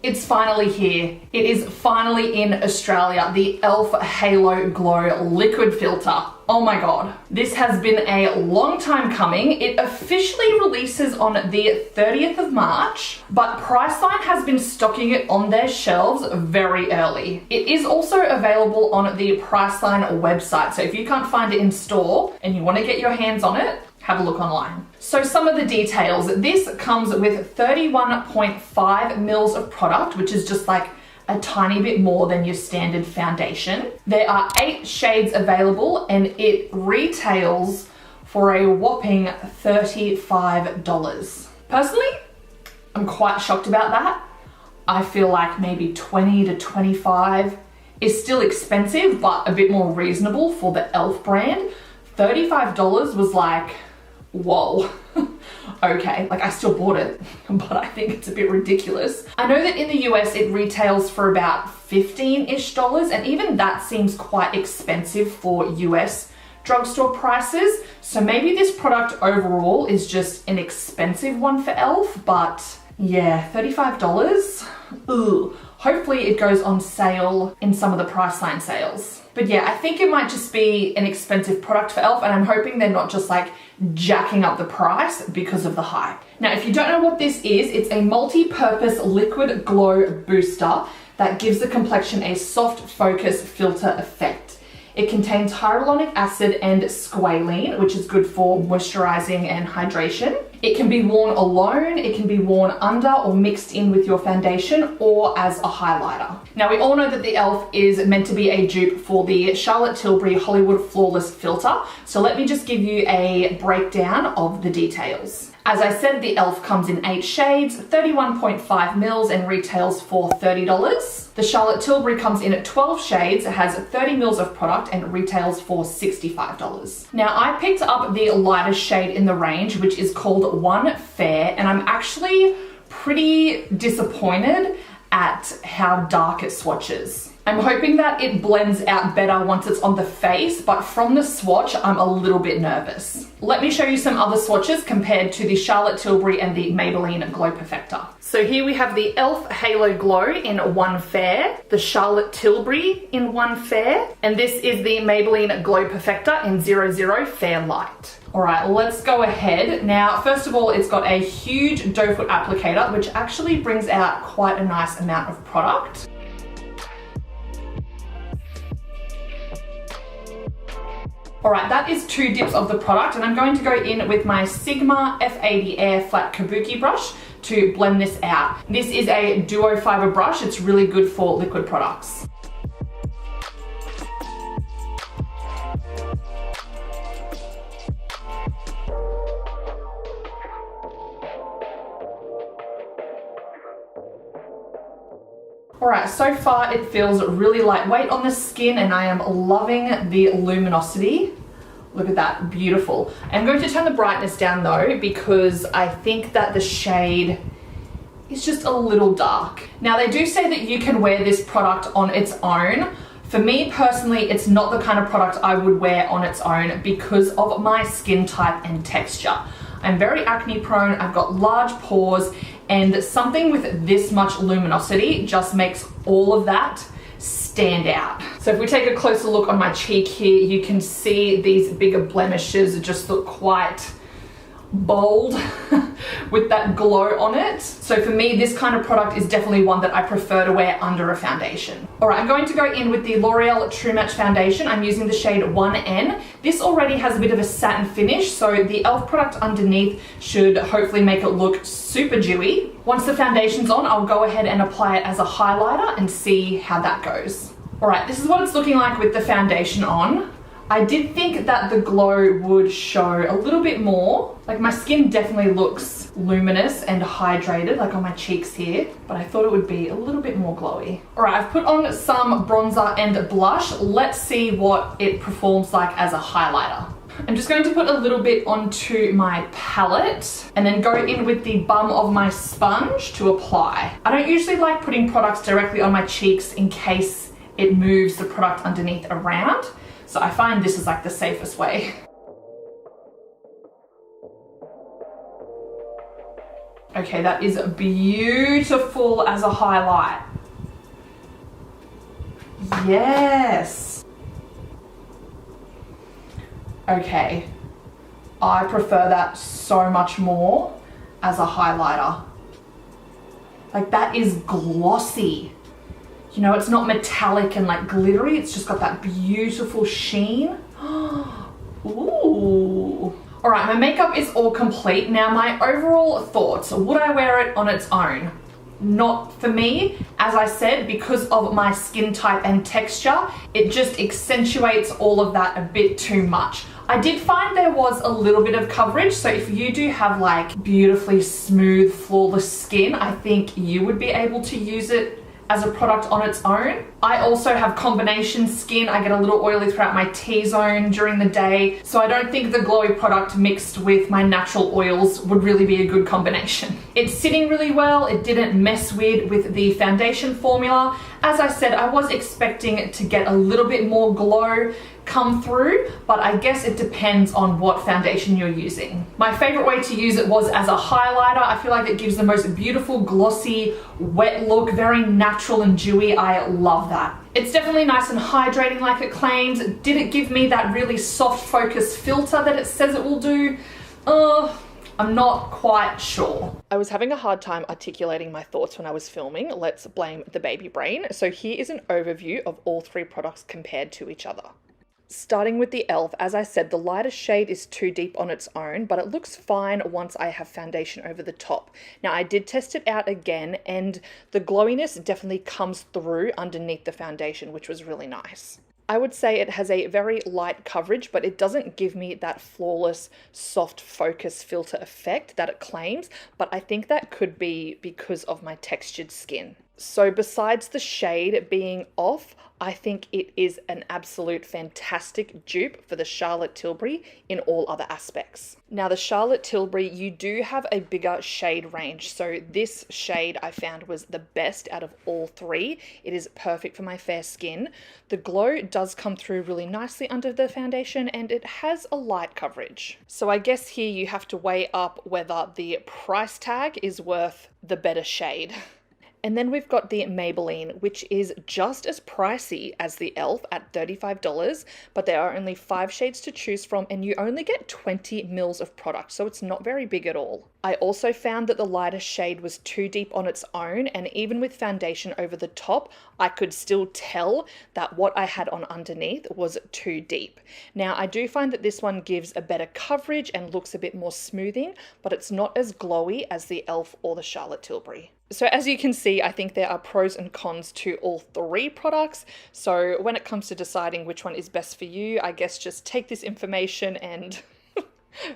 It's finally here. It is finally in Australia, the e.l.f. Halo Glow Liquid Filter. Oh my god. This has been a long time coming. It officially releases on the 30th of March, but Priceline has been stocking it on their shelves very early. It is also available on the Priceline website, so if you can't find it in store and you want to get your hands on it, have a look online. So some of the details. This comes with 31.5 mils of product, which is just like a tiny bit more than your standard foundation. There are 8 shades available and it retails for a whopping $35. Personally, I'm quite shocked about that. I feel like maybe 20 to 25 is still expensive, but a bit more reasonable for the e.l.f. brand. $35 was like, whoa. Okay, like I still bought it, but I think it's a bit ridiculous. I know that in the US it retails for about $15-ish, and even that seems quite expensive for US drugstore prices. So maybe this product overall is just an expensive one for e.l.f., but yeah, $35. Ooh. Hopefully it goes on sale in some of the Priceline sales. But yeah, I think it might just be an expensive product for e.l.f. and I'm hoping they're not just like jacking up the price because of the hype. Now, if you don't know what this is, it's a multi-purpose liquid glow booster that gives the complexion a soft focus filter effect. It contains hyaluronic acid and squalane, which is good for moisturizing and hydration. It can be worn alone, it can be worn under or mixed in with your foundation or as a highlighter. Now, we all know that the e.l.f. is meant to be a dupe for the Charlotte Tilbury Hollywood Flawless Filter. So let me just give you a breakdown of the details. As I said, the e.l.f. comes in 8 shades, 31.5 mils and retails for $30. The Charlotte Tilbury comes in at 12 shades, it has 30 mils of product and retails for $65. Now, I picked up the lightest shade in the range, which is called One Fair, and I'm actually pretty disappointed at how dark it swatches. I'm hoping that it blends out better once it's on the face, but from the swatch, I'm a little bit nervous. Let me show you some other swatches compared to the Charlotte Tilbury and the Maybelline Glow Perfector. So here we have the e.l.f. Halo Glow in One Fair, the Charlotte Tilbury in One Fair, and this is the Maybelline Glow Perfector in 00 Fair Light. All right, let's go ahead. Now, first of all, it's got a huge doe foot applicator, which actually brings out quite a nice amount of product. All right, that is 2 dips of the product, and I'm going to go in with my Sigma F80 Air Flat Kabuki brush to blend this out. This is a duo fiber brush. It's really good for liquid products. All right, so far it feels really lightweight on the skin and I am loving the luminosity. Look at that, beautiful. I'm going to turn the brightness down though, because I think that the shade is just a little dark. Now, they do say that you can wear this product on its own. For me personally, it's not the kind of product I would wear on its own because of my skin type and texture. I'm very acne prone, I've got large pores, and something with this much luminosity just makes all of that stand out. So if we take a closer look on my cheek here, you can see these bigger blemishes just look quite bold with that glow on it. So for me, this kind of product is definitely one that I prefer to wear under a foundation. All right, I'm going to go in with the L'Oreal True Match Foundation. I'm using the shade 1N. This already has a bit of a satin finish, so the e.l.f. product underneath should hopefully make it look super dewy. Once the foundation's on, I'll go ahead and apply it as a highlighter and see how that goes. All right, this is what it's looking like with the foundation on. I did think that the glow would show a little bit more. Like, my skin definitely looks luminous and hydrated, like on my cheeks here, but I thought it would be a little bit more glowy. All right, I've put on some bronzer and blush. Let's see what it performs like as a highlighter. I'm just going to put a little bit onto my palette and then go in with the bum of my sponge to apply. I don't usually like putting products directly on my cheeks in case it moves the product underneath around. So I find this is like the safest way. Okay, that is beautiful as a highlight. Yes. Okay, I prefer that so much more as a highlighter. Like, that is glossy. You know, it's not metallic and like glittery, it's just got that beautiful sheen. Ooh. All right, my makeup is all complete. Now, my overall thoughts, would I wear it on its own? Not for me. As I said, because of my skin type and texture, it just accentuates all of that a bit too much. I did find there was a little bit of coverage, so if you do have like beautifully smooth, flawless skin, I think you would be able to use it as a product on its own. I also have combination skin. I get a little oily throughout my T-zone during the day, so I don't think the glowy product mixed with my natural oils would really be a good combination. It's sitting really well. It didn't mess with the foundation formula. As I said, I was expecting it to get a little bit more glow come through, but I guess it depends on what foundation you're using. My favorite way to use it was as a highlighter. I feel like it gives the most beautiful, glossy, wet look, very natural and dewy. I love that. It's definitely nice and hydrating like it claims. Did it give me that really soft focus filter that it says it will do? I'm not quite sure. I was having a hard time articulating my thoughts when I was filming. Let's blame the baby brain. So here is an overview of all three products compared to each other. Starting with the e.l.f, as I said, the lighter shade is too deep on its own, but it looks fine once I have foundation over the top. Now, I did test it out again, and the glowiness definitely comes through underneath the foundation, which was really nice. I would say it has a very light coverage, but it doesn't give me that flawless, soft focus filter effect that it claims, but I think that could be because of my textured skin. So besides the shade being off, I think it is an absolute fantastic dupe for the Charlotte Tilbury in all other aspects. Now, the Charlotte Tilbury, you do have a bigger shade range. So this shade I found was the best out of all three. It is perfect for my fair skin. The glow does come through really nicely under the foundation, and it has a light coverage. So I guess here you have to weigh up whether the price tag is worth the better shade. And then we've got the Maybelline, which is just as pricey as the e.l.f. at $35, but there are only 5 shades to choose from, and you only get 20 mils of product, so it's not very big at all. I also found that the lighter shade was too deep on its own, and even with foundation over the top, I could still tell that what I had on underneath was too deep. Now, I do find that this one gives a better coverage and looks a bit more smoothing, but it's not as glowy as the e.l.f. or the Charlotte Tilbury. So as you can see, I think there are pros and cons to all three products. So when it comes to deciding which one is best for you, I guess just take this information and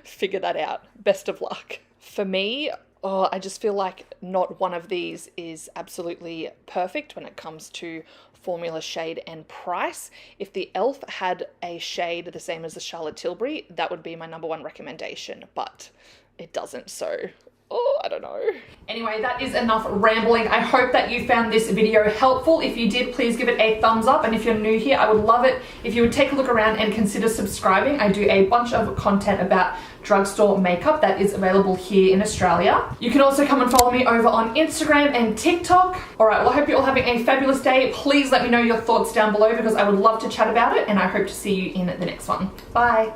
figure that out. Best of luck. For me, I just feel like not one of these is absolutely perfect when it comes to formula, shade, and price. If the e.l.f. had a shade the same as the Charlotte Tilbury, that would be my #1 recommendation, but it doesn't, so I don't know. Anyway, that is enough rambling. I hope that you found this video helpful. If you did, please give it a thumbs up. And if you're new here, I would love it if you would take a look around and consider subscribing. I do a bunch of content about drugstore makeup that is available here in Australia. You can also come and follow me over on Instagram and TikTok. All right, well, I hope you're all having a fabulous day. Please let me know your thoughts down below because I would love to chat about it, and I hope to see you in the next one. Bye.